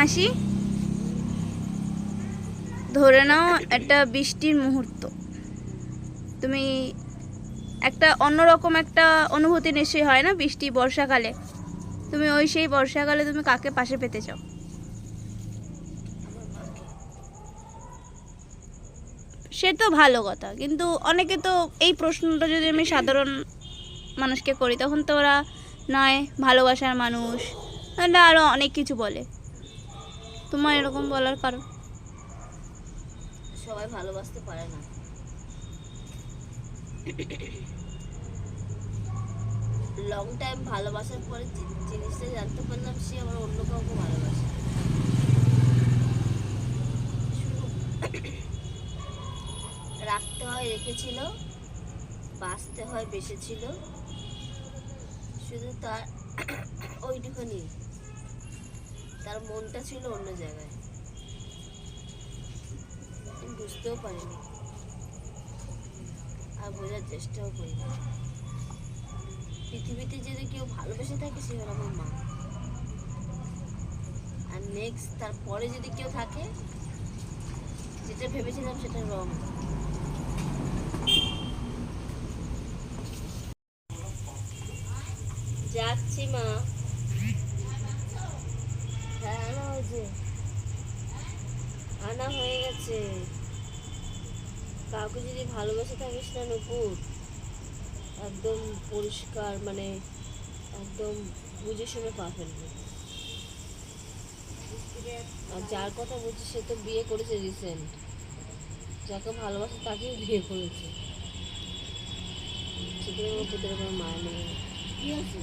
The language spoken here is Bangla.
আসি, ধরে নাও একটা বৃষ্টির মুহূর্ত, তুমি একটা অন্যরকম একটা অনুভূতি নিশ্চয়ই হয় না বৃষ্টি বর্ষাকালে, তুমি ওই সেই বর্ষাকালে তুমি কাকে পাশে পেতে চাও? সে তো ভালো কথা, কিন্তু অনেকে তো এই প্রশ্নটা যদি আমি সাধারণ মানুষকে করি তখন তো ওরা নয় ভালোবাসার মানুষ, না আরও অনেক কিছু বলে। তোমার এরকম বলার কারণ? সবাই ভালোবাসতে পারে না। লং টাইম ভালোবাসার পরে জিনিসটা জানতে পারলাম সে আমার অন্য কাউকে ভালোবাসে। রাখতে হয় রেখেছিল, বাঁচতে হয় বেঁচেছিল, শুধু তার ওইটুখানি, তার মনটা ছিল অন্য জায়গায়, আমি বুঝতেও পারিনি আর বোঝার চেষ্টাও করিনি। পৃথিবীতে যদি কেউ ভালোবেসে থাকে সে হলো আমার মা, আর নেক্সট তারপরে যদি কেউ থাকে যেটা ভেবেছিলাম সেটা রং। যাচ্ছি মা। হ্যাঁ আনা হয়েছে, আনা হয়ে গেছে। কাউকে যদি ভালোবেসে থাকিস না নুপুর, একদম পরিষ্কার, মানে একদম বুঝে শুনে পা ফেলবে। আর যার কথা বলছি সে তো বিয়ে করেছে রিসেন্ট, যাকে ভালোবাসে তাকেই বিয়ে করেছে, সেখানে আমার পুত্রের কোনো মায়া নেই। কি আছে